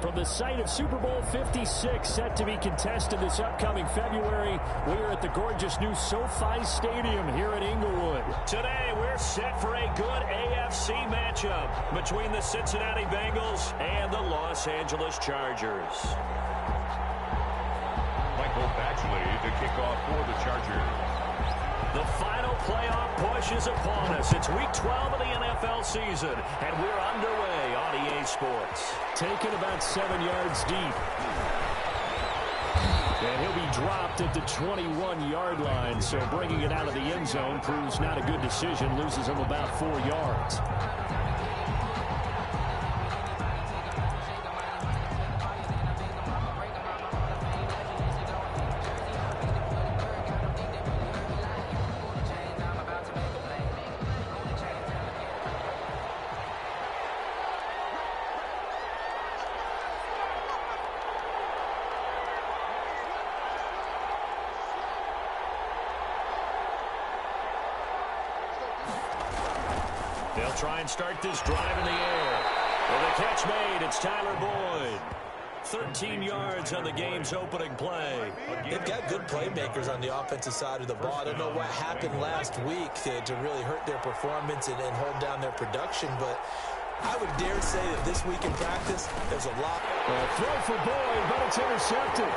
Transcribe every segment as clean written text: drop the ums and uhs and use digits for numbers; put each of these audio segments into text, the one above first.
From the site of Super Bowl 56, set to be contested this upcoming February, we are at the gorgeous new SoFi Stadium here in Inglewood. Today, we're set for a good AFC matchup between the Cincinnati Bengals and the Los Angeles Chargers. Michael Batchley to kick off for the Chargers. The final playoff push is upon us. It's Week 12 of the NFL season, and we're underway on EA Sports. Taken about 7 yards deep. And he'll be dropped at the 21-yard line, so bringing it out of the end zone proves not a good decision. Loses him about 4 yards. They'll try and start this drive in the air. With a catch made, it's Tyler Boyd. 13 yards on the game's opening play. They've got good playmakers on the offensive side of the ball. I don't know what happened last week to really hurt their performance and hold down their production, but I would dare say that this week in practice, there's a lot. Throw for Boyd, but it's intercepted.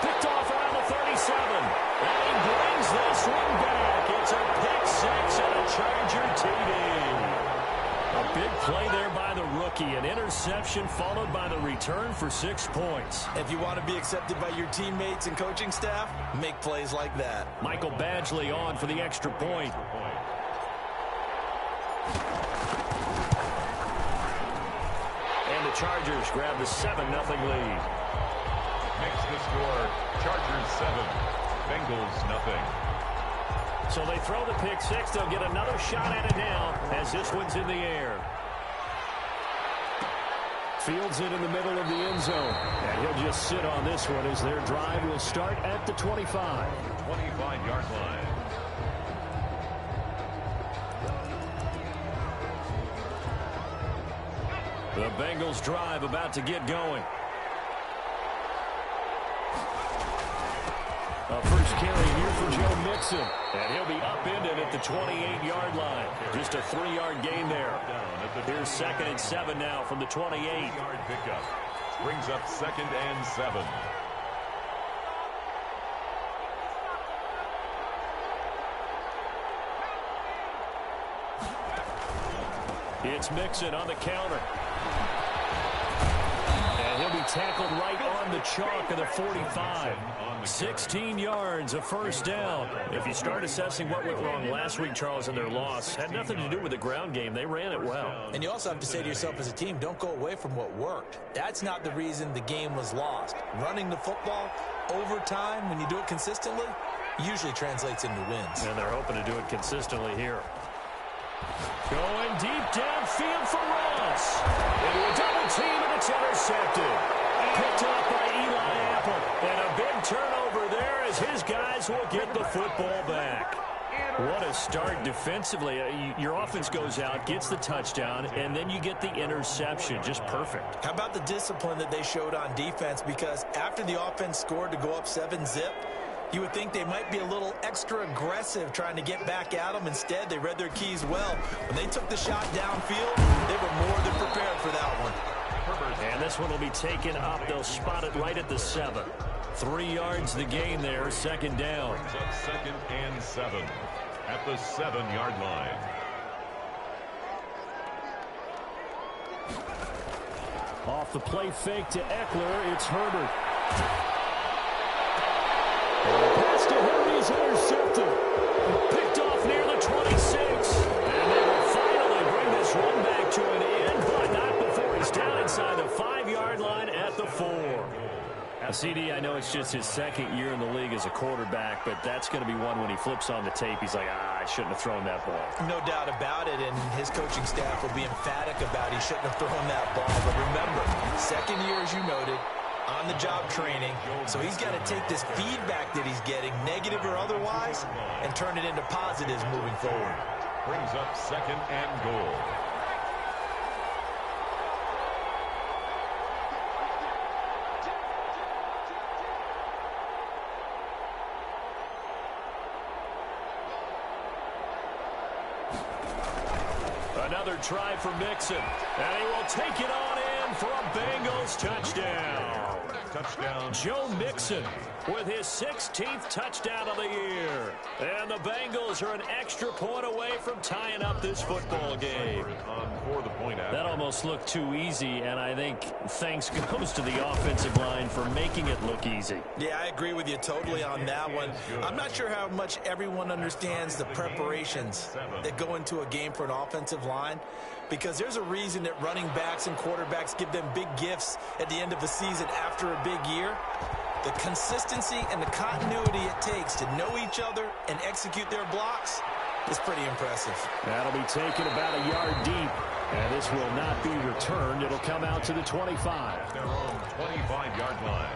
Picked off around the 37. And he brings this one back. It's a pick six and a Charger TD. A big play there by the rookie. An interception followed by the return for 6 points. If you want to be accepted by your teammates and coaching staff, make plays like that. Michael Badgley on for the extra point. And the Chargers grab the 7-0 lead. Makes the score Chargers 7, Bengals nothing. So they throw the pick six. They'll get another shot at it now as this one's in the air. Fields it in the middle of the end zone. And he'll just sit on this one as their drive will start at the 25. 25-yard line. The Bengals drive about to get going. A first carry here for Joe Mixon. And he'll be upended at the 28-yard line. Just a 3-yard gain there. Here's 2nd and 7 now from the 28-yard pickup. Brings up 2nd and 7. It's Mixon on the counter. And he'll be tackled right on the chalk of the 45. 16 yards, a first down. If you start assessing what went wrong last week, Charles, in their loss, had nothing to do with the ground game. They ran it well. And you also have to say to yourself as a team, don't go away from what worked. That's not the reason the game was lost. Running the football over time, when you do it consistently, usually translates into wins. And they're hoping to do it consistently here. Going deep downfield for Ross. Into a double team, and it's intercepted. Picked off by Eli Apple. And a big turnover there as his guys will get the football back. What a start defensively. Your offense goes out, gets the touchdown, and then you get the interception. Just perfect. How about the discipline that they showed on defense? Because after the offense scored to go up 7-zip, you would think they might be a little extra aggressive trying to get back at them. Instead, they read their keys well. When they took the shot downfield, they were more than prepared for that one. And this one will be taken up. They'll spot it right at the 7. 3 yards the gain there, 2nd down. Brings up 2nd and 7 at the 7-yard line. Off the play fake to Eckler, it's Herbert. Pass to Herbert, he's intercepted. Picked off near the 26. And they will finally bring this run back to an end, but not before he's down inside the 5-yard line at the 4. Now, CD, I know it's just his 2nd year in the league as a quarterback, but that's going to be one when he flips on the tape, he's like, I shouldn't have thrown that ball. No doubt about it, and his coaching staff will be emphatic about he shouldn't have thrown that ball. But remember, 2nd year, as you noted, on-the-job training, so he's got to take this feedback that he's getting, negative or otherwise, and turn it into positives moving forward. Brings up 2nd and goal. Another try for Mixon. And he will take it on in for a Bengals touchdown. Touchdown. Joe Mixon with his 16th touchdown of the year. And the Bengals are an extra point away from tying up this football game. That almost looked too easy, and I think thanks goes to the offensive line for making it look easy. Yeah, I agree with you totally on that one. I'm not sure how much everyone understands the preparations that go into a game for an offensive line, because there's a reason that running backs and quarterbacks give them big gifts at the end of the season after a big year. The consistency and the continuity it takes to know each other and execute their blocks is pretty impressive. That'll be taken about a yard deep, and this will not be returned. It'll come out to the 25. Their own 25-yard line.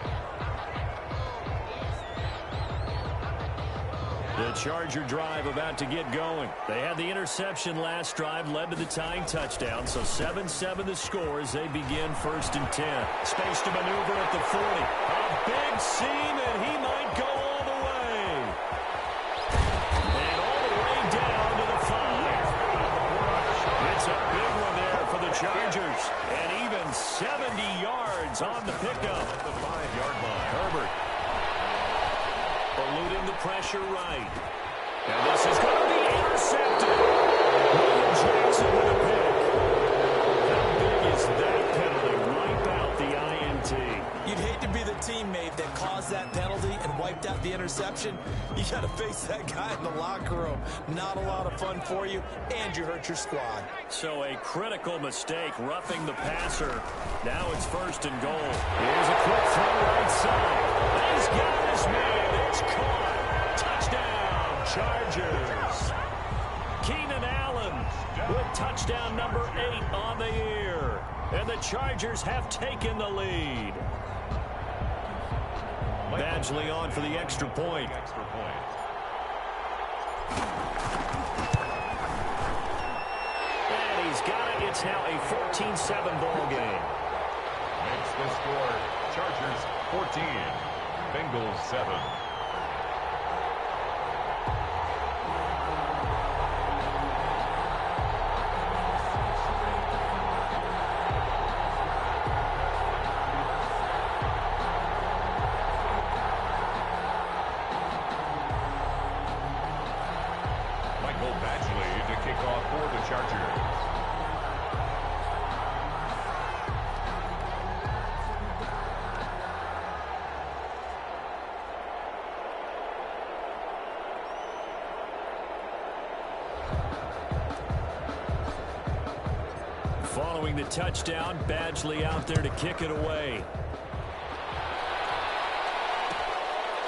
The Charger drive about to get going. They had the interception last drive, led to the tying touchdown. So 7-7 the score as they begin 1st and 10. Space to maneuver at the 40. A big seam, and he might go all the way. And all the way down to the 5. It's a big one there for the Chargers. And even 70 yards on the pickup. At the 5-yard line. Herbert eluding the pressure right. And this is going to be intercepted. William Jackson with a pick. How big is that penalty? Wipe out the INT. You'd hate to be the teammate that caused that penalty and wiped out the interception. You got to face that guy in the locker room. Not a lot of fun for you, and you hurt your squad. So a critical mistake, roughing the passer. Now it's 1st and goal. Here's a quick throw right side. He's got his man. It's caught. Touchdown, Chargers. Keenan Allen with touchdown number 8 on the year. And the Chargers have taken the lead. Badgley on for the extra point. And he's got it. It's now a 14-7 ball game. Makes the score. Chargers 14. Bengals 7. Badgley to kick off for the Chargers. Following the touchdown, Badgley out there to kick it away.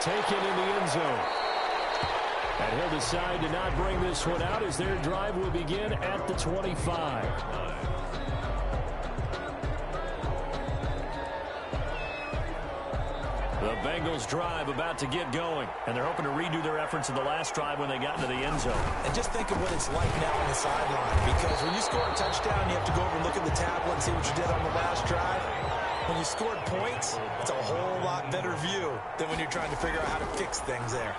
Taken in the end zone. And he'll decide to not bring this one out as their drive will begin at the 25. The Bengals drive about to get going, and they're hoping to redo their efforts in the last drive when they got into the end zone. And just think of what it's like now on the sideline, because when you score a touchdown, you have to go over and look at the tablet and see what you did on the last drive. When you scored points, it's a whole lot better view than when you're trying to figure out how to fix things there.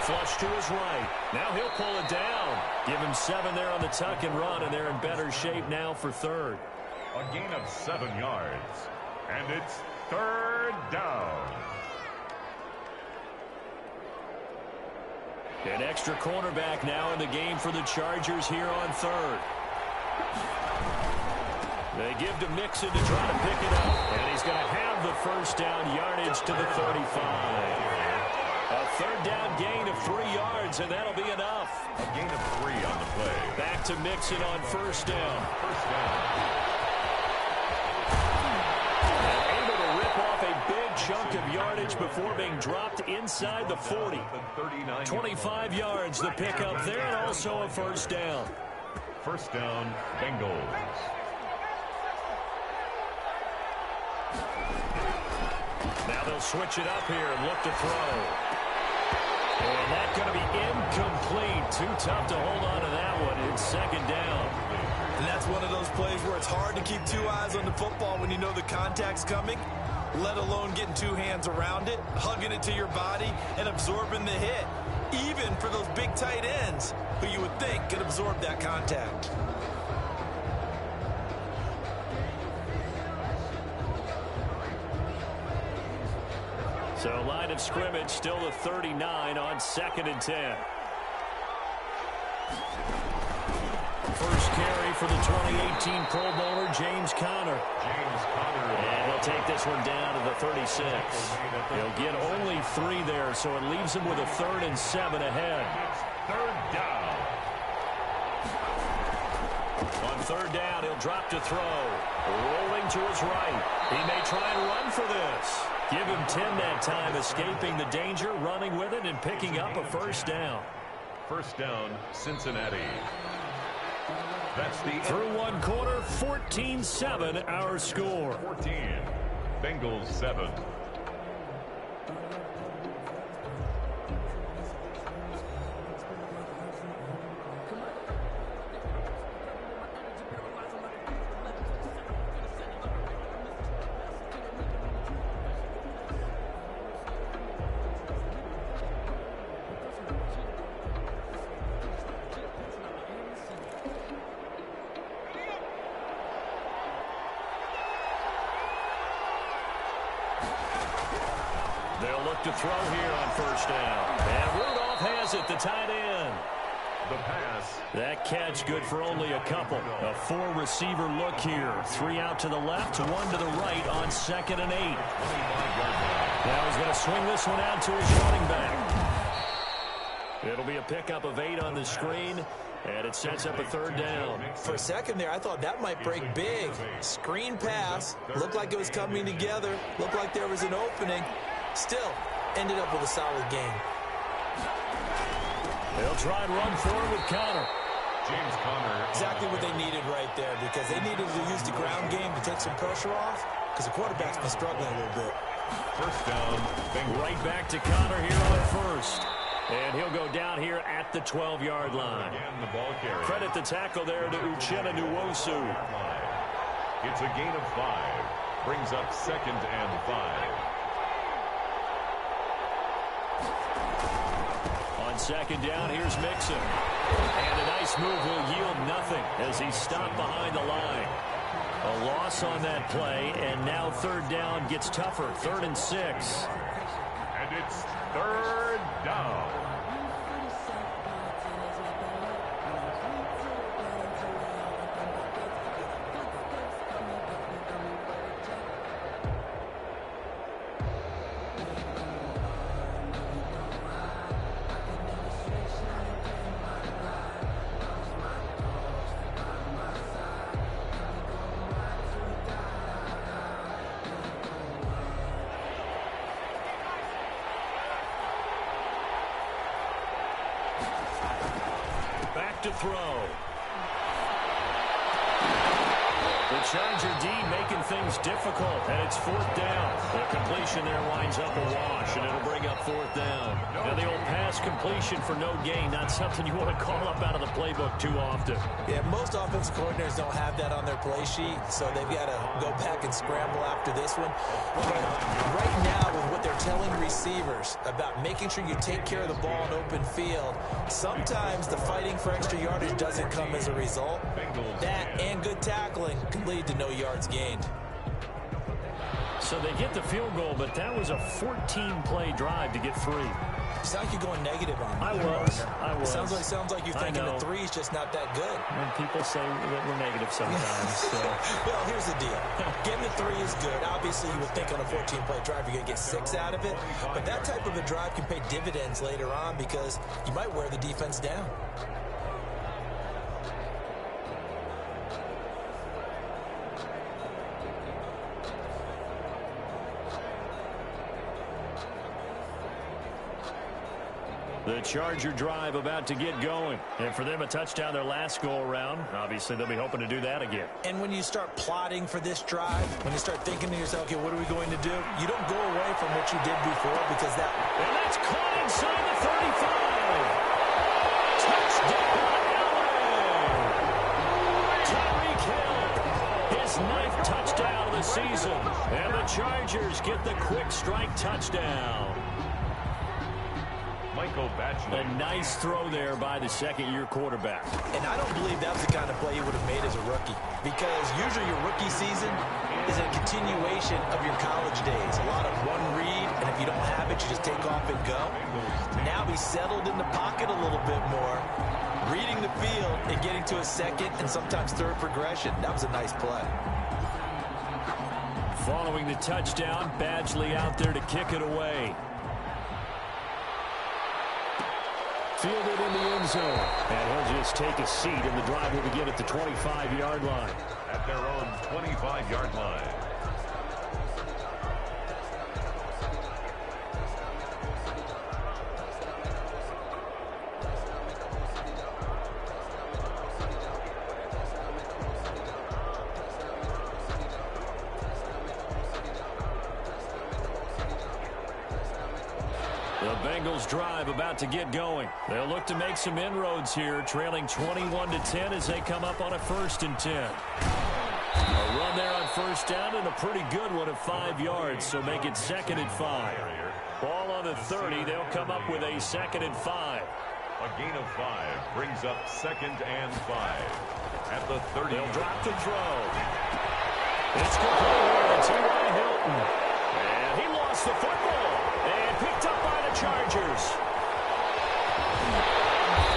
Flush to his right. Now he'll pull it down. Give him 7 there on the tuck and run, and they're in better shape now for 3rd. A gain of 7 yards. And it's 3rd down. An extra cornerback now in the game for the Chargers here on 3rd. They give to Mixon to try to pick it up. And he's going to have the 1st down, yardage to the 35. A 3rd down gain of 3 yards, and that'll be enough. A gain of 3 on the play. Back to Mixon on 1st down. 1st down. And able to rip off a big chunk of yardage before being dropped inside the 40. 25 yards the pickup there, and also a 1st down. 1st down, Bengals. Now they'll switch it up here and look to throw. And that's going to be incomplete. Too tough to hold on to that one. It's 2nd down. And that's one of those plays where it's hard to keep 2 eyes on the football when you know the contact's coming. let alone getting two hands around it, hugging it to your body, and absorbing the hit. Even for those big tight ends, who you would think could absorb that contact. So line of scrimmage still the 39 on 2nd and 10. First carry for the 2018 Pro Bowler, James Conner. And he'll take this one down to the 36. He'll get only 3 there, so it leaves him with a 3rd and 7 ahead. Third down. On 3rd down, he'll drop to throw. Rolling to his right. He may try and run for this. Give him 10 that time, escaping the danger, running with it, and picking up a 1st down. First down, Cincinnati. That's the Through 1 quarter, 14-7 our score. 14. Bengals 7. They'll look to throw here on 1st down. And Rudolph has it, the tight end. The pass. That catch good for only a couple. A 4-receiver look here. 3 out to the left, 1 to the right on 2nd and 8. Now he's going to swing this one out to his running back. It'll be a pickup of 8 on the screen, and it sets up a 3rd down. For a second there, I thought that might break big. Screen pass. Looked like it was coming together. Looked like there was an opening. Still, ended up with a solid game. They'll try and run forward with Conner. James Conner. Exactly what they needed right there, because they needed to use the ground game to take some pressure off, because the quarterback's been struggling a little bit. First down. Bengals. Right back to Conner here on 1st. And he'll go down here at the 12-yard line. Again, the ball carrier. Credit the tackle there to Uchenna Nwosu. It's a gain of 5. Brings up 2nd and 5. On 2nd down, here's Mixon. And a nice move will yield nothing as he's stopped behind the line. A loss on that play, and now 3rd down gets tougher. 3rd and 6. And it's 3rd down. To throw. The Charger D making things difficult, and it's 4th down. The completion there winds up a wash, and it'll bring up 4th down. Now the old pass completion for no gain, not something you want to call up out of the playbook too often. Yeah, most offensive coordinators don't have that on their play sheet, so they've got to go back and scramble after this one. But right now, with what they're telling receivers about making sure you take care of the ball in open field, sometimes the fighting for extra yardage doesn't come as a result. That and good tackling can lead to no yards gained. So they get the field goal, but that was a 14-play drive to get 3. You sound like you're going negative on me. I was. Sounds like you're thinking the 3 is just not that good. When people say that we're negative sometimes. So. Well, here's the deal. Getting the 3 is good. Obviously, you would think on a 14-play drive you're going to get 6 out of it. But that type of a drive can pay dividends later on because you might wear the defense down. The Charger drive about to get going. And for them, a touchdown their last go-around. Obviously, they'll be hoping to do that again. And when you start plotting for this drive, when you start thinking to yourself, okay, what are we going to do? You don't go away from what you did before because that... And that's caught inside the 35. Touchdown, LA! Tyreek Hill, his his 9th touchdown of the season. And the Chargers get the quick strike touchdown. A nice throw there by the second-year quarterback. And I don't believe that was the kind of play he would have made as a rookie, because usually your rookie season is a continuation of your college days. A lot of one read, and if you don't have it, you just take off and go. Now he's settled in the pocket a little bit more, reading the field and getting to a second and sometimes third progression. That was a nice play. Following the touchdown, Badgley out there to kick it away. Fielded in the end zone. And he'll just take a seat, and the drive will begin at the 25-yard line. At their own 25-yard line. The Bengals drive about to get going. They'll look to make some inroads here, trailing 21-10 as they come up on a 1st and 10. A run there on first down, and a pretty good one of 5 yards, so make it 2nd and 5. Ball on the 30. They'll come up with a 2nd and 5. A gain of 5 brings up 2nd and 5. At the 30. They'll drop the throw. It's complete to T.Y. Hilton. And he lost the football. And picked up by the Chargers.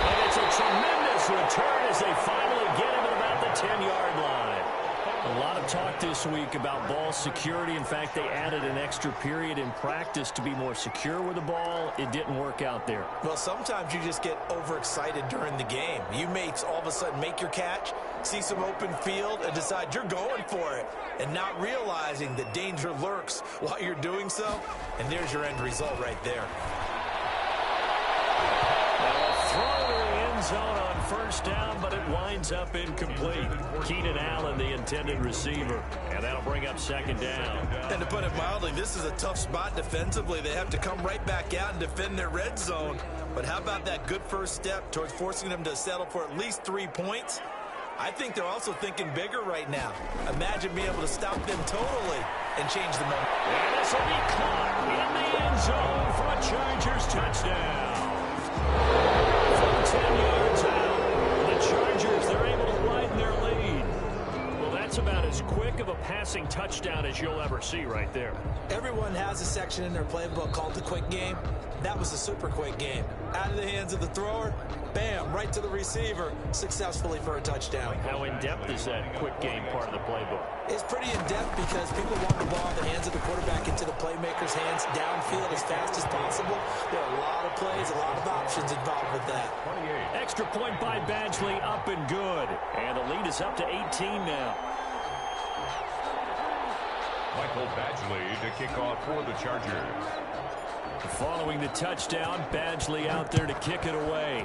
And it's a tremendous return as they finally get him at about the 10-yard line. A lot of talk this week about ball security. In fact, they added an extra period in practice to be more secure with the ball. It didn't work out there. Well, sometimes you just get overexcited during the game. You may all of a sudden make your catch, see some open field, and decide you're going for it, and not realizing that danger lurks while you're doing so. And there's your end result right there. Throw to the end zone on first down, but it winds up incomplete. Keenan Allen, the intended receiver, and that'll bring up 2nd down. And to put it mildly, this is a tough spot defensively. They have to come right back out and defend their red zone. But how about that good first step towards forcing them to settle for at least 3 points? I think they're also thinking bigger right now. Imagine being able to stop them totally and change the momentum. And this will be caught in the end zone for a Chargers touchdown. From 10 yards out, the Chargers, they're able to widen their lead. Well, that's about as quick of a passing touchdown as you'll ever see right there. Everyone has a section in their playbook called the quick game. That was a super quick game. Out of the hands of the thrower, bam, right to the receiver, successfully for a touchdown. How in-depth is that quick game part of the playbook? It's pretty in-depth because people want the ball in the hands of the quarterback into the playmaker's hands downfield as fast as possible. There are a lot of plays, a lot of options involved with that. Extra point by Badgley, up and good. And the lead is up to 18 now. Michael Badgley to kick off for the Chargers. Following the touchdown, Badgley out there to kick it away.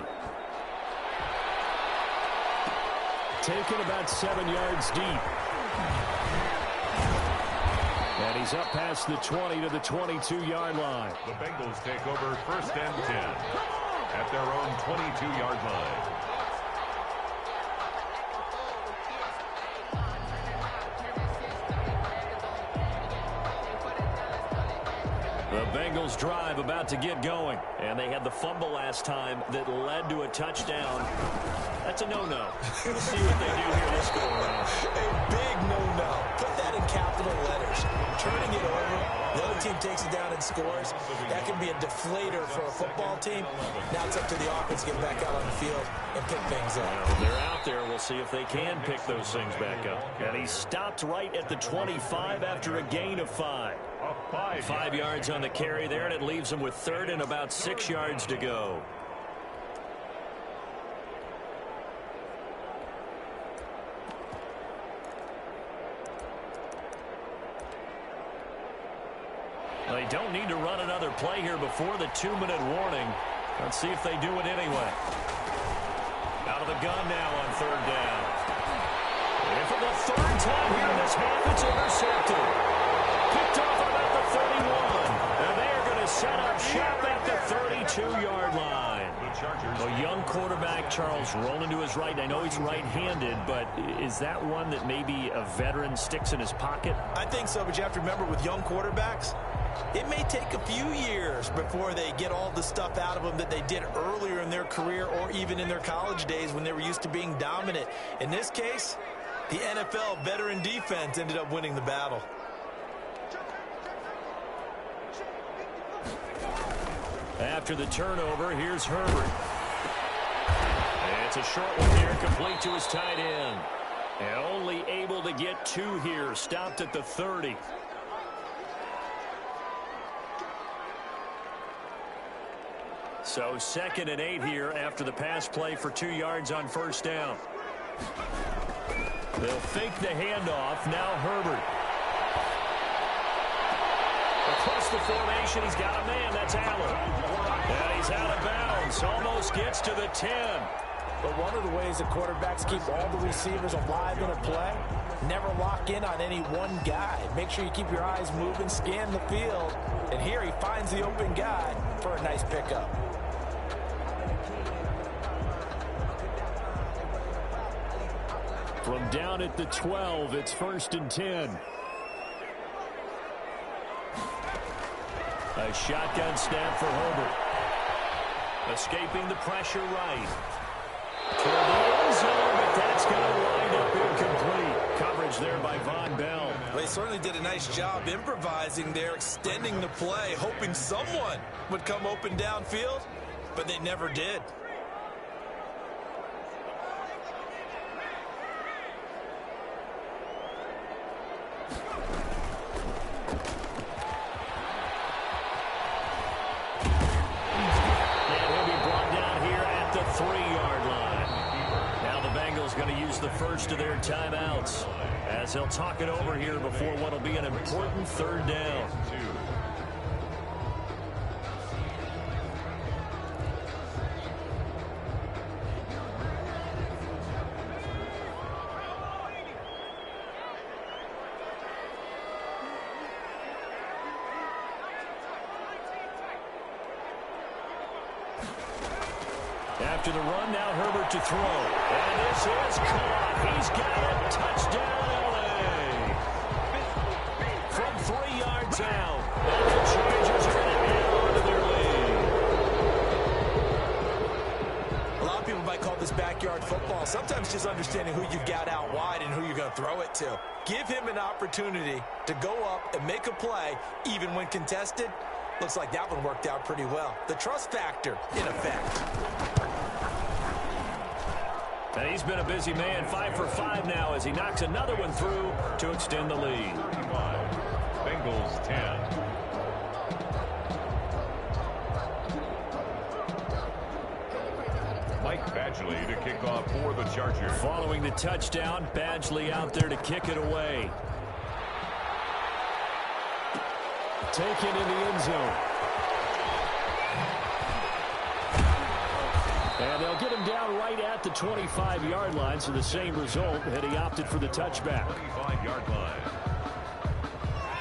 Taken about 7 yards deep. And he's up past the 20 to the 22-yard line. The Bengals take over 1st and 10 at their own 22-yard line. The Bengals drive about to get going. And they had the fumble last time that led to a touchdown. That's a no-no. We'll see what they do here this go around. A big no-no. Put that in capital letters. Turning it over, the other team takes it down and scores. That can be a deflator for a football team. Now it's up to the offense to get back out on the field and pick things up. Well, they're out there. We'll see if they can pick those things back up. And he stopped right at the 25 after a gain of 5. 5 yards on the carry there, and it leaves him with 3rd and about 6 yards to go. They don't need to run another play here before the 2-minute warning. Let's see if they do it anyway. Out of the gun now on 3rd down. And for the 3rd time here in this half, it's intercepted. Picked off about the 31. And they are going to set up shop at the 32-yard line. Chargers. A young quarterback, Charles, rolling to his right. I know he's right-handed, but is that one that maybe a veteran sticks in his pocket? I think so, but you have to remember with young quarterbacks, it may take a few years before they get all the stuff out of them that they did earlier in their career or even in their college days when they were used to being dominant. In this case, the NFL veteran defense ended up winning the battle. After the turnover, here's Herbert. It's a short one here, complete to his tight end. And only able to get 2 here, stopped at the 30. So 2nd and 8 here after the pass play for 2 yards on first down. They'll fake the handoff. Now Herbert. Across the formation, he's got a man. That's Allen. And he's out of bounds. Almost gets to the 10. But one of the ways that quarterbacks keep all the receivers alive in a play, never lock in on any one guy. Make sure you keep your eyes moving, scan the field. And here he finds the open guy for a nice pickup. From down at the 12, it's 1st and 10. A shotgun snap for Herbert. Escaping the pressure right. To the end zone, but that's going to wind up incomplete. Coverage there by Von Bell. Well, they certainly did a nice job improvising there, extending the play, hoping someone would come open downfield, but they never did. The first of their timeouts as they'll talk it over here before what will be an important 3rd down. After the run, now Herbert to throw. And this is caught. He's got it. Touchdown, L.A. From 3 yards out. And the Chargers are going to add on to their lead. A lot of people might call this backyard football. Sometimes just understanding who you've got out wide and who you're going to throw it to. Give him an opportunity to go up and make a play, even when contested. Looks like that one worked out pretty well. The trust factor in effect. And he's been a busy man, 5 for 5 now as he knocks another one through to extend the lead. 35. Bengals 10. Mike Badgley to kick off for the Chargers. Following the touchdown, Badgley out there to kick it away. Taken in the end zone. And they'll get him down right at the 25-yard line, so the same result had he opted for the touchback. 25-yard line.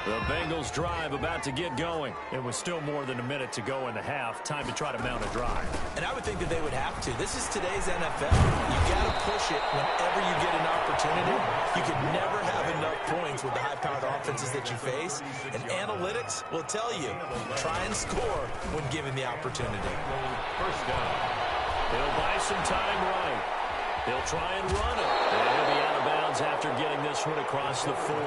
The Bengals drive about to get going. It was still more than a minute to go in the half. Time to try to mount a drive. And I would think that they would have to. This is today's NFL. You got to push it whenever you get an opportunity. You can never have enough points with the high-powered offenses that you face. And analytics will tell you, try and score when given the opportunity. First down. He'll buy some time right. He'll try and run it. And he'll be out of bounds after getting this one across the 40.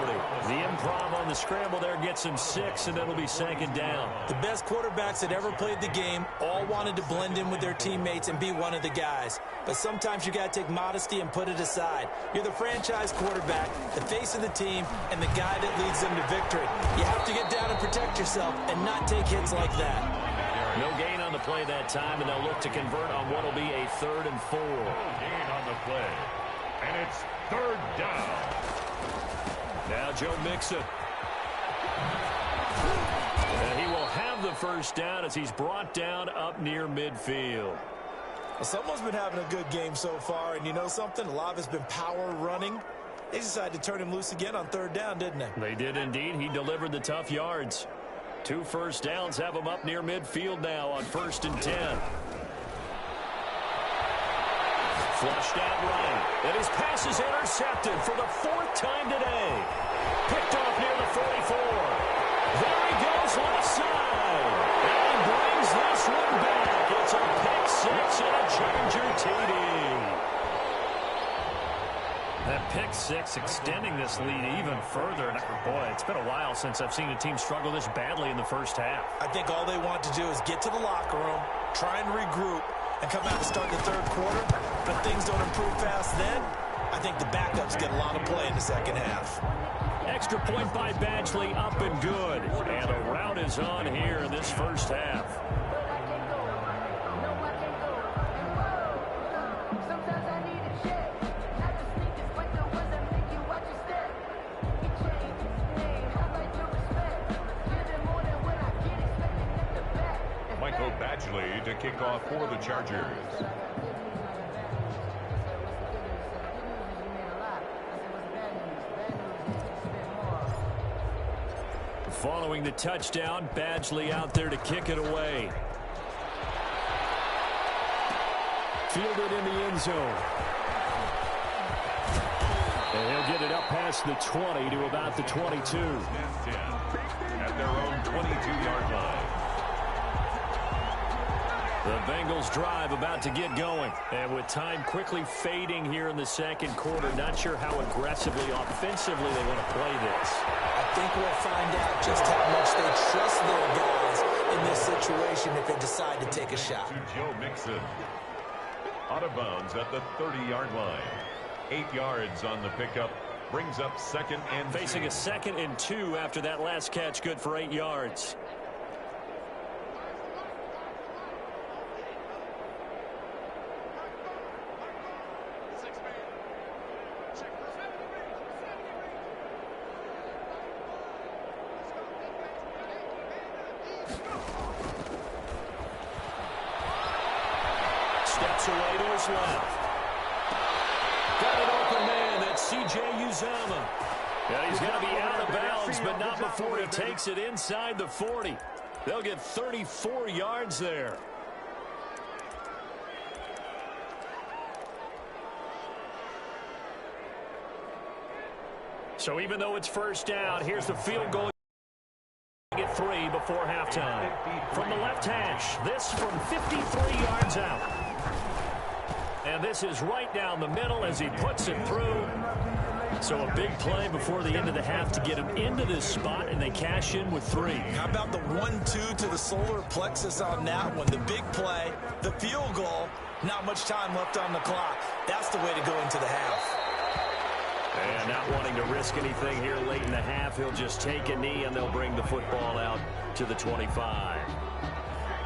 The improv on the scramble there gets him 6, and it'll be 2nd down. The best quarterbacks that ever played the game all wanted to blend in with their teammates and be one of the guys. But sometimes you got to take modesty and put it aside. You're the franchise quarterback, the face of the team, and the guy that leads them to victory. You have to get down and protect yourself and not take hits like that. No gain on the play that time, and they'll look to convert on what will be a 3rd and 4. Gain on the play. And it's 3rd down. Now Joe Mixon. And he will have the first down as he's brought down up near midfield. Well, someone's been having a good game so far, and you know something? A lot of it's been power running. They decided to turn him loose again on 3rd down, didn't they? They did indeed. He delivered the tough yards. 2 first downs have him up near midfield now on 1st and 10. Flushed out right. And his pass is intercepted for the 4th time today. Picked off near the 44. There he goes left side. And he brings this one back. It's a pick 6 and a Charger TD. That pick 6 extending this lead even further. And boy, it's been a while since I've seen a team struggle this badly in the first half. I think all they want to do is get to the locker room, try and regroup, and come out to start the third quarter. But things don't improve fast then. I think the backups get a lot of play in the second half. Extra point by Badgley, up and good. And a rout is on here in this first half. Badgley to kick off for the Chargers. Following the touchdown, Badgley out there to kick it away. Fielded in the end zone. And he'll get it up past the 20 to about the 22. At their own 22-yard line. The Bengals drive about to get going. And with time quickly fading here in the second quarter, not sure how aggressively, offensively they want to play this. I think we'll find out just how much they trust their guys in this situation if they decide to take a shot. To Joe Mixon. Out of bounds at the 30-yard line. 8 yards on the pickup. Brings up 2nd and 2. Facing a 2nd and 2 after that last catch, good for 8 yards. Steps away to his left. Got an open man. That's C.J. Uzomah. Yeah, he's going to be out of bounds, but not before he takes it inside the 40. They'll get 34 yards there. So even though it's first down, here's the field goal. Get 3 before halftime. From the left hash, this from 53 yards out. And this is right down the middle as he puts it through. So a big play before the end of the half to get him into this spot, and they cash in with 3. How about the 1-2 to the solar plexus on that one? The big play, the field goal, not much time left on the clock. That's the way to go into the half. And not wanting to risk anything here late in the half, he'll just take a knee, and they'll bring the football out to the 25.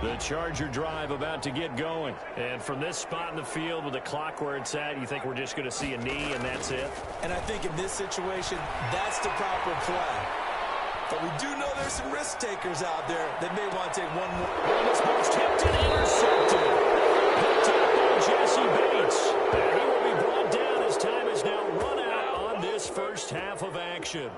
The Charger drive about to get going. And from this spot in the field with the clock where it's at, you think we're just going to see a knee and that's it? And I think in this situation, that's the proper play. But we do know there's some risk takers out there that may want to take one more. And this ball's tipped and intercepted. Picked up by Jesse Bates. And he will be brought down as time is now run out on this first half of action.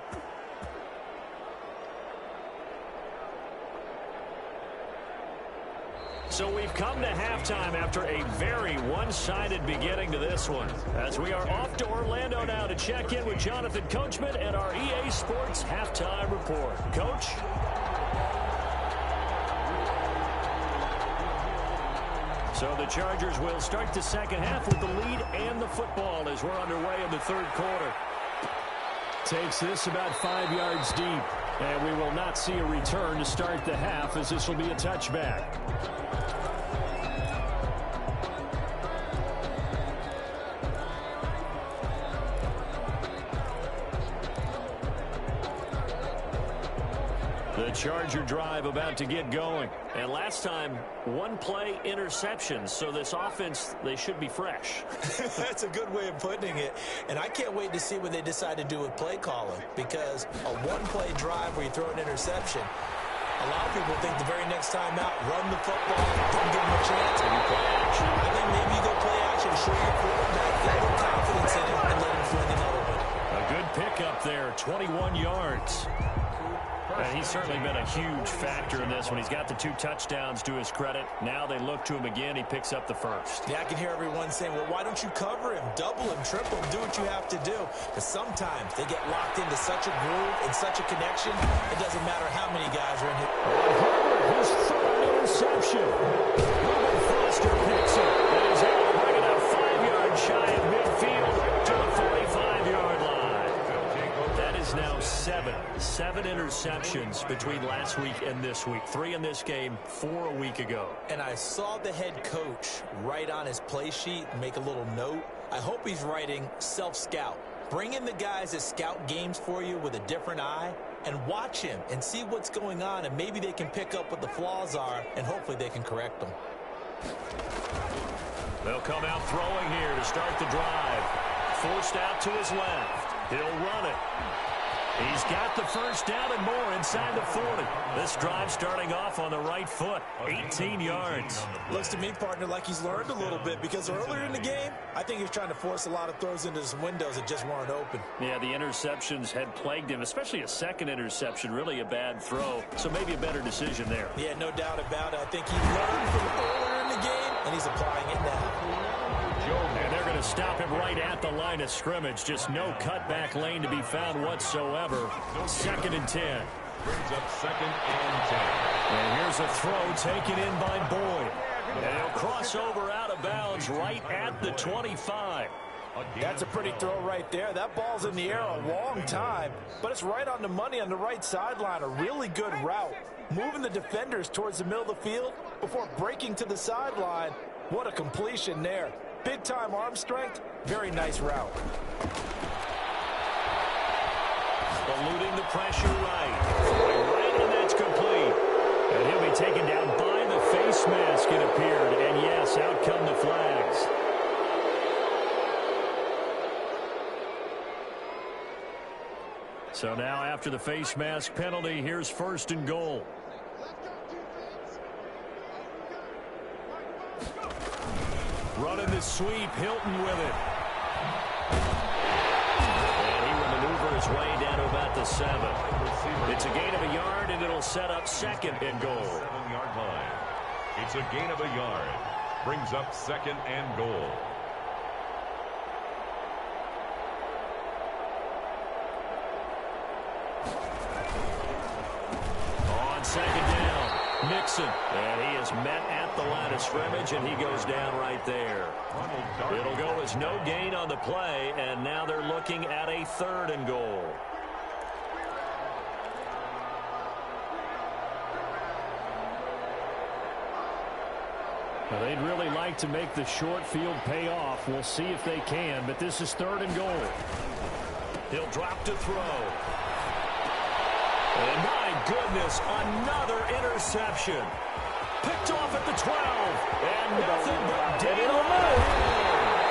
So we've come to halftime after a very one-sided beginning to this one. As we are off to Orlando now to check in with Jonathan Coachman and our EA Sports Halftime Report. Coach? So the Chargers will start the second half with the lead and the football as we're underway in the third quarter. Takes this about 5 yards deep. And we will not see a return to start the half as this will be a touchback. The Charger drive about to get going. And last time, one play interceptions. So this offense, they should be fresh. That's a good way of putting it. And I can't wait to see what they decide to do with play calling. Because a one-play drive where you throw an interception, a lot of people think the very next time out, run the football, don't give them a chance. And you play action. I think maybe you go play action, show your quarterback, get a little confidence in it, and let him find another one. A good pickup there, 21 yards. And he's certainly been a huge factor in this one. He's got the 2 touchdowns to his credit. Now they look to him again. He picks up the first. Yeah, I can hear everyone saying, well, why don't you cover him? Double him, triple him, do what you have to do. But sometimes they get locked into such a groove and such a connection, it doesn't matter how many guys are in here. His third interception. Ruben Foster picks it. And he's able to bring it up 5 yards shy of midfield to the 45-yard line. That is now 7 interceptions between last week and this week. 3 in this game, 4 a week ago. And I saw the head coach write on his play sheet, make a little note. I hope he's writing self-scout. Bring in the guys that scout games for you with a different eye and watch him and see what's going on, and maybe they can pick up what the flaws are, and hopefully they can correct them. They'll come out throwing here to start the drive. Forced out to his left. He'll run it. He's got the first down and more inside the 40. This drive starting off on the right foot. 18 yards. Looks to me, partner, like he's learned a little bit, because earlier in the game, I think he was trying to force a lot of throws into some windows that just weren't open. Yeah, the interceptions had plagued him, especially a second interception, really a bad throw. So maybe a better decision there. Yeah, no doubt about it. I think he learned from earlier in the game, and he's applying it now. And they're going to stop him right at the line of scrimmage. Just no cutback lane to be found whatsoever. 2nd and 10. Brings up 2nd and 10. And here's a throw taken in by Boyd. And he'll cross over out of bounds right at the 25. That's a pretty throw right there. That ball's in the air a long time, but it's right on the money on the right sideline. A really good route. Moving the defenders towards the middle of the field before breaking to the sideline. What a completion there. Big-time arm strength. Very nice route. Eluding the pressure right, and that's complete. And he'll be taken down by the face mask, it appeared. And yes, out come the flags. So now after the face mask penalty, here's 1st and goal. Running the sweep, Hilton with it. And he will maneuver his way down to about the 7. It's a gain of a yard, and it'll set up 2nd and goal. 7-yard line. It's a gain of a yard. Brings up 2nd and goal. On 2nd down. Mixon, and he is met at the line of scrimmage, and he goes down right there. It'll go as no gain on the play, and now they're looking at a 3rd and goal. Well, they'd really like to make the short field pay off. We'll see if they can, but this is 3rd and goal. He'll drop to throw. And my goodness, another interception. Picked off at the 12. And nothing but daylight.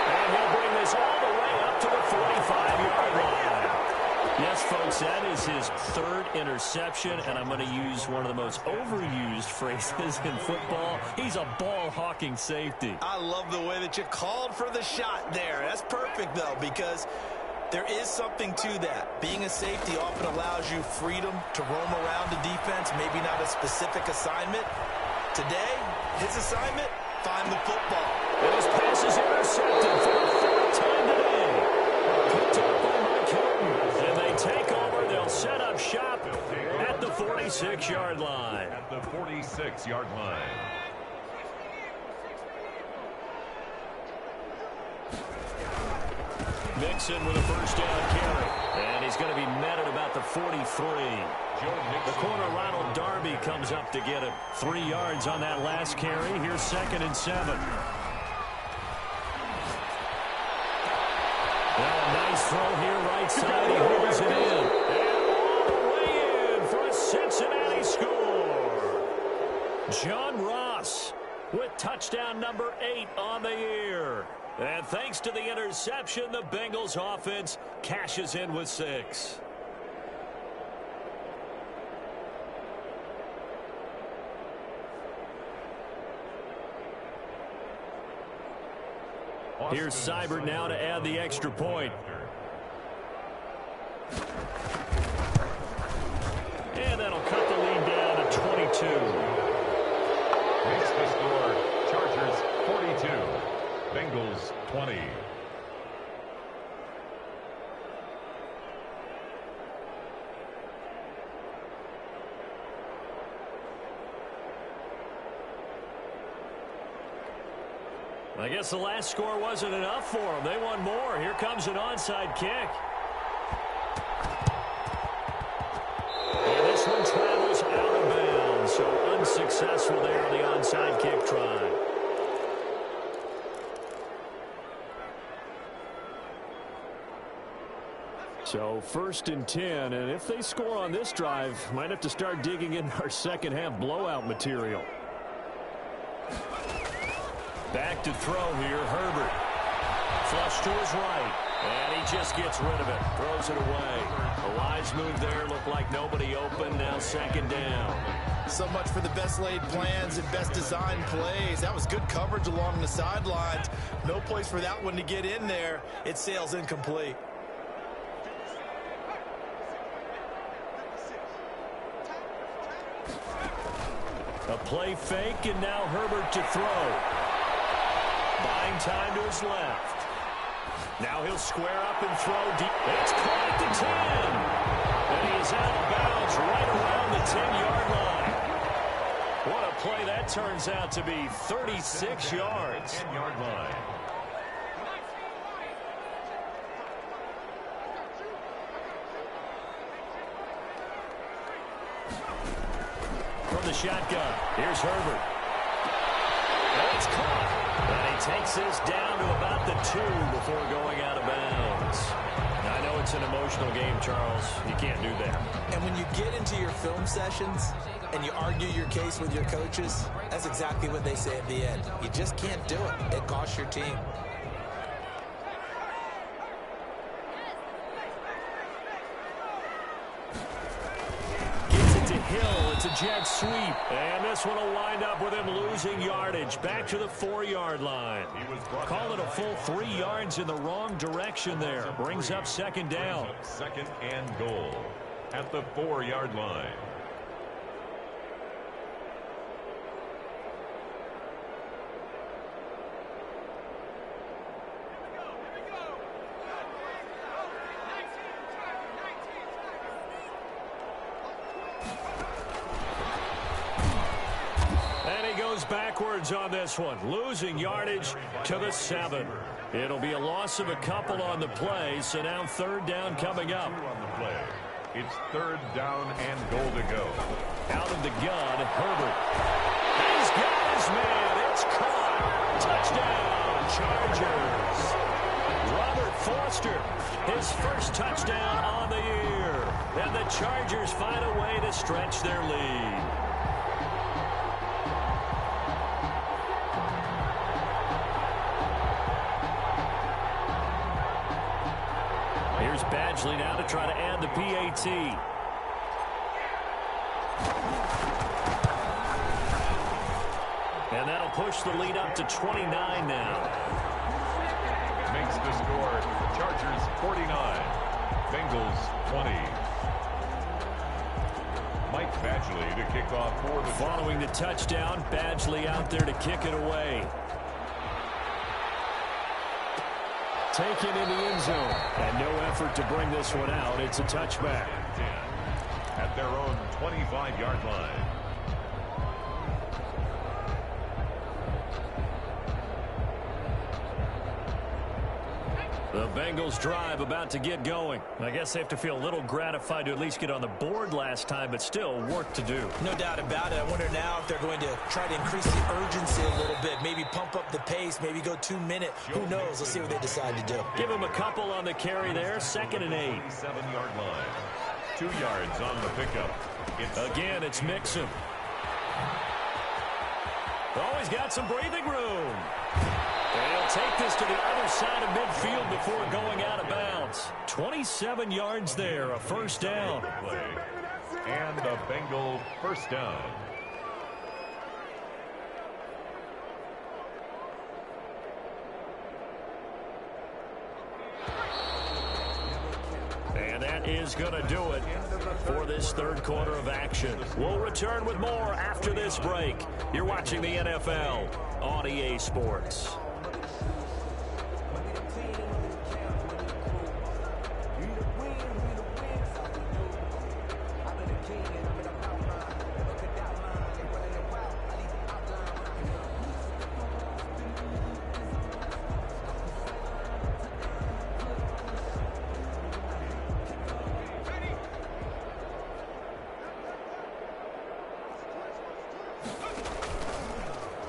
And he'll bring this all the way up to the 45-yard line. Yes, folks, that is his 3rd interception, and I'm going to use one of the most overused phrases in football. He's a ball-hawking safety. I love the way that you called for the shot there. That's perfect, though, because there is something to that. Being a safety often allows you freedom to roam around the defense, maybe not a specific assignment. Today, his assignment, find the football. And his pass is intercepted for the 3rd time today. Picked up by Mike Hilton. And they take over. They'll set up shop at the 46-yard line. At the 46-yard line. Mixon with a first down carry. And he's going to be met at about the 43. The corner, Ronald Darby, comes up to get it. 3 yards on that last carry. Here's 2nd and 7. Well, a nice throw here right side. He holds it in. And all the way in for a Cincinnati score. John Ross with touchdown number 8 on the year. And thanks to the interception, the Bengals offense cashes in with 6. Here's Seibert now to add the extra point. And that'll I guess the last score wasn't enough for them. They want more. Here comes an onside kick. And this one travels out of bounds, so unsuccessful there on the onside kick try. So 1st and 10, and if they score on this drive, might have to start digging in our second half blowout material. Back to throw here, Herbert. Flush to his right, and he just gets rid of it, throws it away. A wise move there, looked like nobody open, now 2nd down. So much for the best laid plans and best designed plays. That was good coverage along the sidelines. No place for that one to get in there. It sails incomplete. A play fake, and now Herbert to throw. Buying time to his left. Now he'll square up and throw deep. It's caught at the 10. And he is out of bounds right around the 10-yard line. What a play that turns out to be. 36 yards. 10-yard line. From the shotgun, here's Herbert. And it's caught. And he takes this down to about the 2 before going out of bounds. Now, I know it's an emotional game, Charles. You can't do that. And when you get into your film sessions and you argue your case with your coaches, that's exactly what they say at the end. You just can't do it. It costs your team. Hill, it's a jet sweep, and this one will wind up with him losing yardage back to the 4-yard line. Call it a full 3 yards in the wrong direction there. Brings up 2nd down. 2nd and goal at the 4-yard line. Backwards on this one, losing yardage to the 7. It'll be a loss of a couple on the play, so now 3rd down coming up. On the play. It's 3rd down and goal to go. Out of the gun, Herbert. He's got his man. It's caught. Touchdown, Chargers. Robert Foster, his first touchdown on the year. And the Chargers find a way to stretch their lead. Here's Badgley now to try to add the PAT. And that'll push the lead up to 29 now. Makes the score Chargers 49, Bengals 20. Mike Badgley to kick off for the Following the touchdown, Badgley out there to kick it away. Taken in the end zone, and no effort to bring this one out. It's a touchback. At their own 25-yard line. The Bengals drive about to get going. I guess they have to feel a little gratified to at least get on the board last time, but still work to do. No doubt about it. I wonder now if they're going to try to increase the urgency a little bit, maybe pump up the pace, maybe go 2 minute. Who knows? Let's see what they decide to do. Give them a couple on the carry there. 2nd and 8. 7-yard line. 2 yards on the pickup. Again, it's Mixon. Always got some breathing room. And he'll take this to the other side of midfield before going out of bounds. 27 yards there, a 1st down. And a Bengal 1st down. And that is going to do it for this 3rd quarter of action. We'll return with more after this break. You're watching the NFL on EA Sports.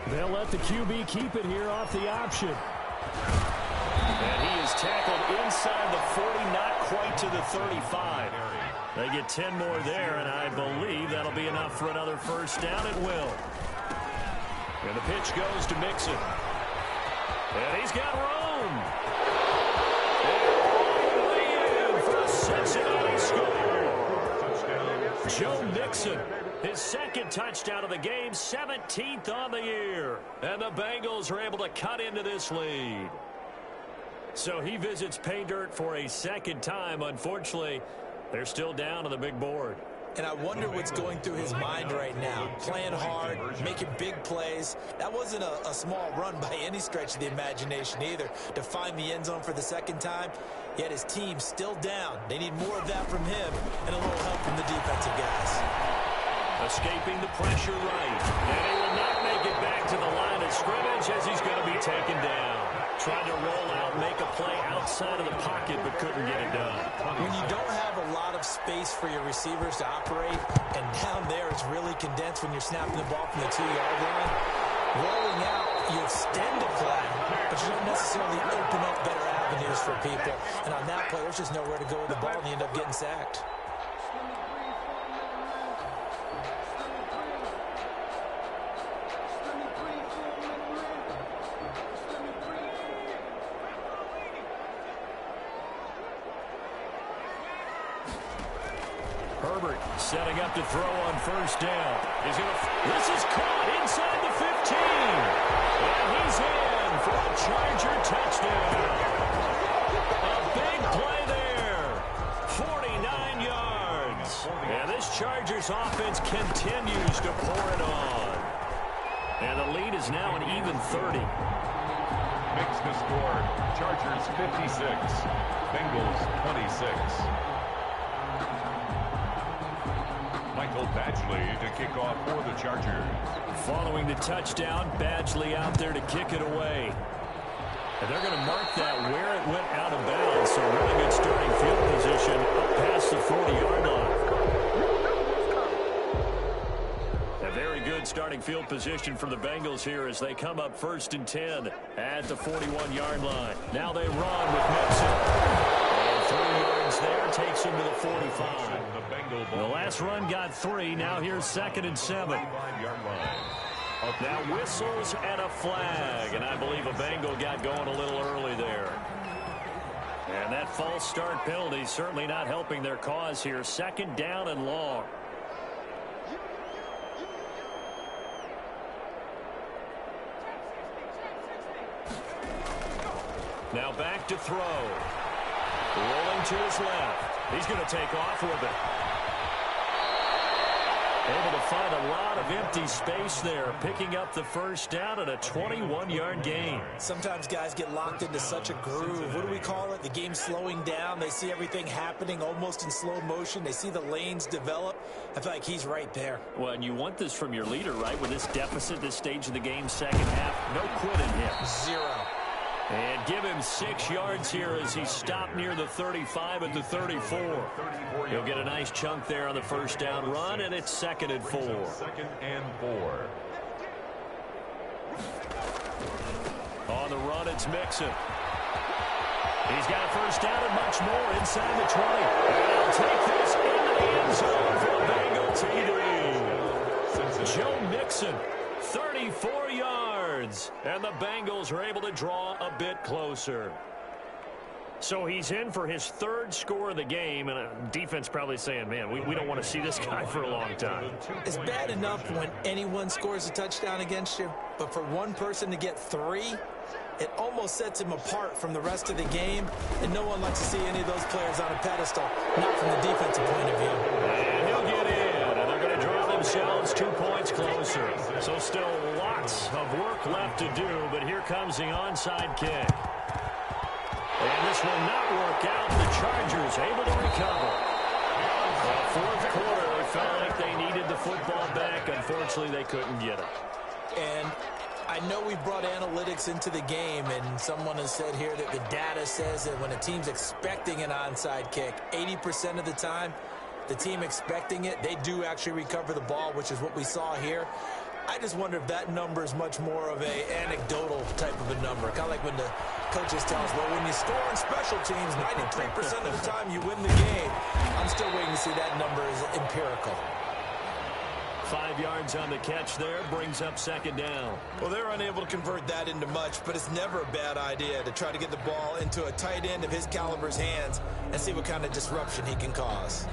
They'll let the QB keep it here off the option. And he is tackled inside the 40, not quite to the 35. They get 10 more there, and I believe that'll be enough for another first down. It will. And the pitch goes to Mixon. And he's got room. And way in for a Cincinnati score. Joe Mixon, his second touchdown of the game, 17th on the year. And the Bengals are able to cut into this lead. So he visits pay dirt for a second time. Unfortunately, they're still down on the big board. And I wonder what's going through his mind right now. Playing hard, making big plays. That wasn't a small run by any stretch of the imagination either, to find the end zone for the second time. Yet his team still down. They need more of that from him and a little help from the defensive guys. Escaping the pressure right. And he will not make it back to the line of scrimmage as he's going to be taken down. Tried to roll out, make a play outside of the pocket, but couldn't get it done. When you don't have a lot of space for your receivers to operate, and down there it's really condensed when you're snapping the ball from the 2-yard line, rolling out, you extend the play, but you don't necessarily open up better avenues for people. And on that play, there's just nowhere to go with the ball, and you end up getting sacked. Herbert setting up to throw on first down. This is caught inside the 15. And he's in for a Charger touchdown. A big play there. 49 yards. And this Chargers offense continues to pour it on. And the lead is now an even 30. Makes the score. Chargers 56. Bengals 26. Michael Badgley to kick off for the Chargers. Following the touchdown, Badgley out there to kick it away. And they're going to mark that where it went out of bounds. So really good starting field position up past the 40-yard line. A very good starting field position from the Bengals here as they come up 1st and 10 at the 41-yard line. Now they run with Mixon. And 3 yards there takes him to the 45. The last run got 3. Now here's 2nd and 7. Now whistles and a flag. And I believe a Bengal got going a little early there. And that false start penalty certainly not helping their cause here. 2nd down and long. Now back to throw. Rolling to his left. He's going to take off with it. Able to find a lot of empty space there, picking up the first down at a 21-yard gain. Sometimes guys get locked into such a groove. What do we call it? The game's slowing down. They see everything happening almost in slow motion. They see the lanes develop. I feel like he's right there. Well, and you want this from your leader, right? With this deficit, this stage of the game, second half, no quitting him. 0. And give him 6 yards here as he stopped near the 35 at the 34. He'll get a nice chunk there on the first down run, and it's 2nd and 4. 2nd and 4. On the run, it's Mixon. He's got a first down and much more inside the 20. And he'll take this into the end zone for a Bengal TD. Joe Mixon, 34 yards. And the Bengals are able to draw a bit closer. So he's in for his 3rd score of the game, and defense probably saying, man, we don't want to see this guy for a long time. It's bad enough when anyone scores a touchdown against you, but for one person to get 3, it almost sets him apart from the rest of the game, and no one likes to see any of those players on a pedestal, not from the defensive point of view. And he'll get in, and they're going to draw themselves 2 points closer. So still lots of work left to do, but here comes the onside kick. And this will not work out. The Chargers able to recover. The 4th quarter, they felt like they needed the football back. Unfortunately, they couldn't get it. And I know we brought analytics into the game, and someone has said here that the data says that when a team's expecting an onside kick, 80% of the time, the team expecting it, they do actually recover the ball, which is what we saw here. I just wonder if that number is much more of a anecdotal type of a number. Kind of like when the coaches tell us, well, when you score on special teams, 93% of the time you win the game. I'm still waiting to see that number is empirical. 5 yards on the catch there, brings up second down. Well, they're unable to convert that into much, but it's never a bad idea to try to get the ball into a tight end of his caliber's hands and see what kind of disruption he can cause.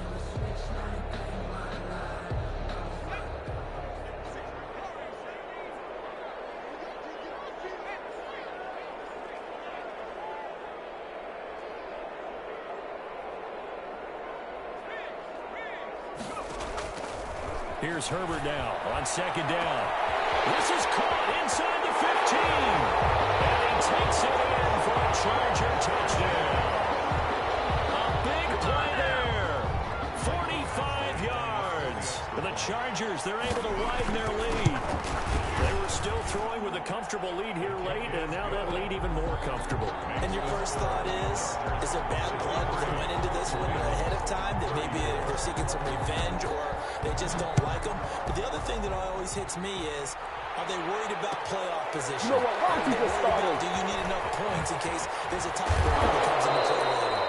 Here's Herbert now on second down. This is caught inside the 15. And he takes it in for a Charger touchdown. A big play there. 45 yards. And the Chargers, they're able to widen their lead. They were still throwing with a comfortable lead here late, and now that lead even more comfortable. And your first thought is there bad blood that went into this one ahead of time, that maybe they're seeking some revenge or they just don't like them? But the other thing that always hits me is, are they worried about playoff position? You know what? Why don't you just start it? Do you need enough points in case there's a tiebreaker that comes into play later?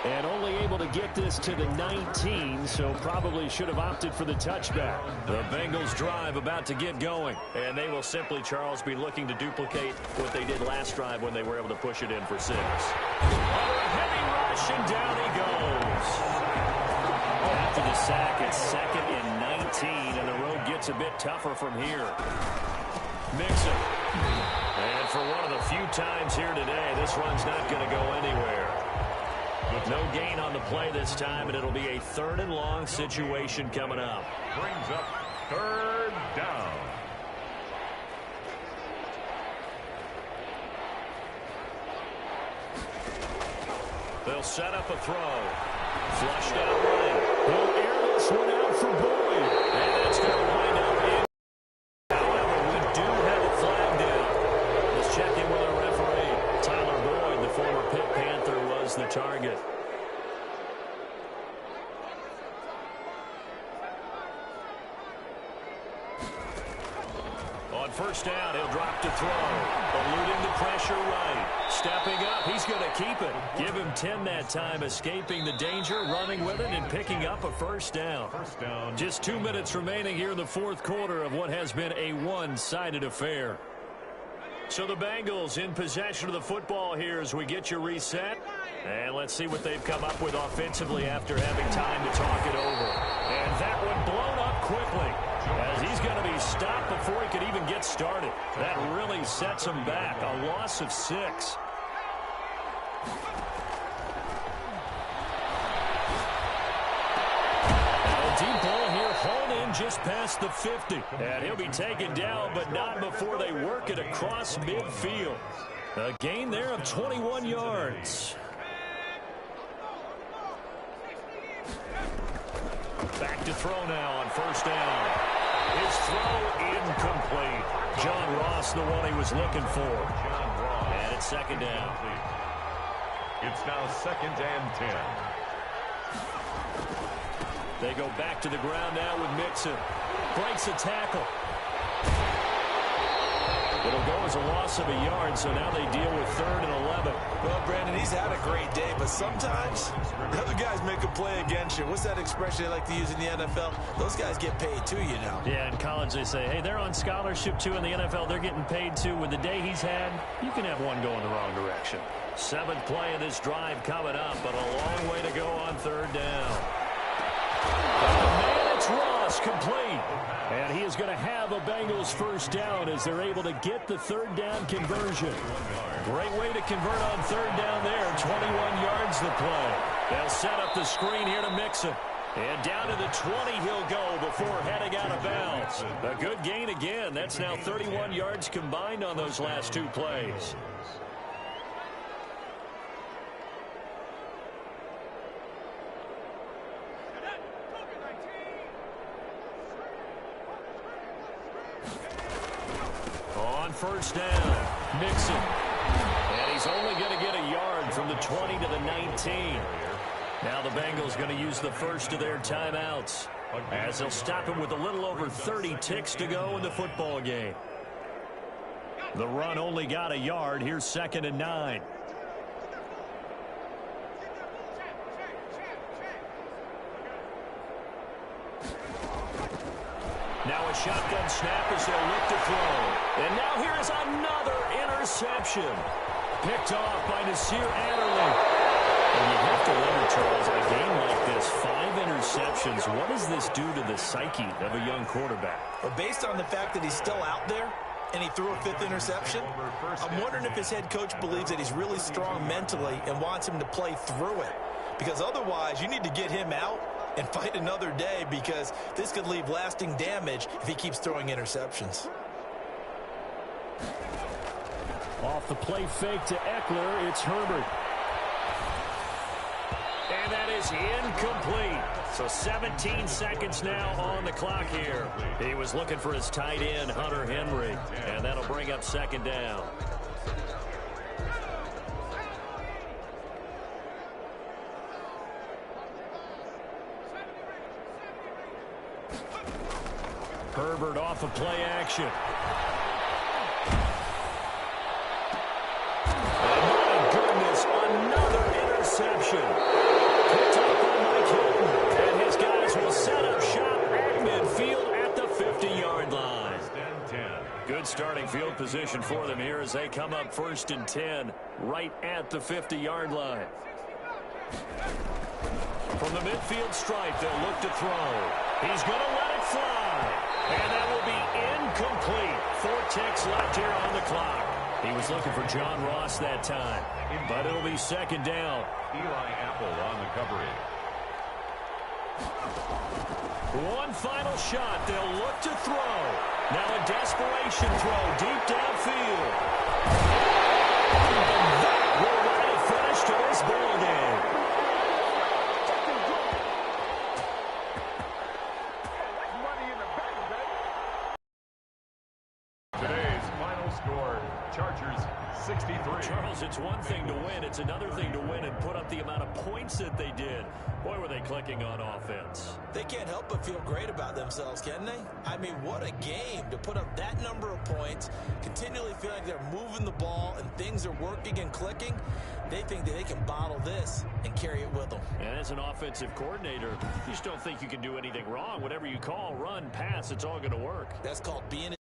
And only able to get this to the 19, so probably should have opted for the touchback. The Bengals drive about to get going. And they will simply, Charles, be looking to duplicate what they did last drive when they were able to push it in for 6. Under a heavy rush, and down he goes. After the sack, it's 2nd and 19, and the road gets a bit tougher from here. Mixon. And for one of the few times here today, this run's not going to go anywhere. No gain on the play this time, and it'll be a 3rd and long situation coming up. Brings up 3rd down. They'll set up a throw. Flushed out right. He'll air this one out for Boyd. And that's going to wind up in. However, we do have a flag down. Let's check in with our referee. Tyler Boyd, the former Pitt Panther, was the target. On first down, he'll drop to throw. Eluding the pressure right. Stepping up, he's going to keep it. Give him 10 that time, escaping the danger, running with it, and picking up a first down. Just 2 minutes remaining here in the 4th quarter of what has been a one-sided affair. So the Bengals in possession of the football here as we get you reset. And let's see what they've come up with offensively after having time to talk it over. And that one blown up quickly, as he's going to be stopped before he could even get started. That really sets him back. A loss of 6. A deep ball here, hauled in just past the 50. And he'll be taken down, but not before they work it across midfield. A gain there of 21 yards. Back to throw now on first down. His throw incomplete. John Ross, the one he was looking for. And it's 2nd down. It's now 2nd and 10. They go back to the ground now with Mixon. Breaks a tackle. It'll go as a loss of a yard, so now they deal with 3rd and 11. Well, Brandon, he's had a great day, but sometimes the other guys make a play against you. What's that expression they like to use in the NFL? Those guys get paid too, you know. Yeah, in college they say, hey, they're on scholarship too. In the NFL, they're getting paid too. With the day he's had, you can have one going the wrong direction. 7th play of this drive coming up, but a long way to go on 3rd down. And it's Ross, complete. And he is going to have a Bengals first down as they're able to get the 3rd down conversion. Great way to convert on 3rd down there. 21 yards the play. They'll set up the screen here to Mixon. And down to the 20 he'll go before heading out of bounds. A good gain again. That's now 31 yards combined on those last 2 plays. On first down, Mixon. And he's only going to get a yard from the 20 to the 19. Now the Bengals going to use the first of their timeouts. as they'll stop him with a little over 30 ticks to go in the football game. The run only got a yard. Here's 2nd and 9. Now a shotgun snap as they'll look to throw. And now here is another interception. Picked off by Nasir Adderley. And you have to wonder, Charles, a game like this, 5 interceptions, what does this do to the psyche of a young quarterback? Well, based on the fact that he's still out there and he threw a 5th interception, I'm wondering if his head coach believes that he's really strong mentally and wants him to play through it. Because otherwise, you need to get him out and fight another day, because this could leave lasting damage if he keeps throwing interceptions. Off the play fake to Eckler, it's Herbert. And that is incomplete. So 17 seconds now on the clock here. He was looking for his tight end, Hunter Henry, and that'll bring up 2nd down. Herbert off of play action. And my goodness, another interception. Picked up by Mike Hilton. And his guys will set up shop at midfield at the 50-yard line. Good starting field position for them here as they come up 1st and 10 right at the 50-yard line. From the midfield stripe, they'll look to throw. He's going to let it fly. And that will be incomplete. 4 ticks left here on the clock. He was looking for John Ross that time, but it'll be 2nd down. Eli Apple on the coverage. One final shot. They'll look to throw. Now a desperation throw deep downfield. And that will write a finish to this ball game. Chargers 63. Charles, it's one thing to win. It's another thing to win and put up the amount of points that they did. Boy, were they clicking on offense. They can't help but feel great about themselves, can they? I mean, what a game to put up that number of points, continually feel like they're moving the ball and things are working and clicking. They think that they can bottle this and carry it with them. And as an offensive coordinator, you just don't think you can do anything wrong. Whatever you call, run, pass, it's all going to work. That's called being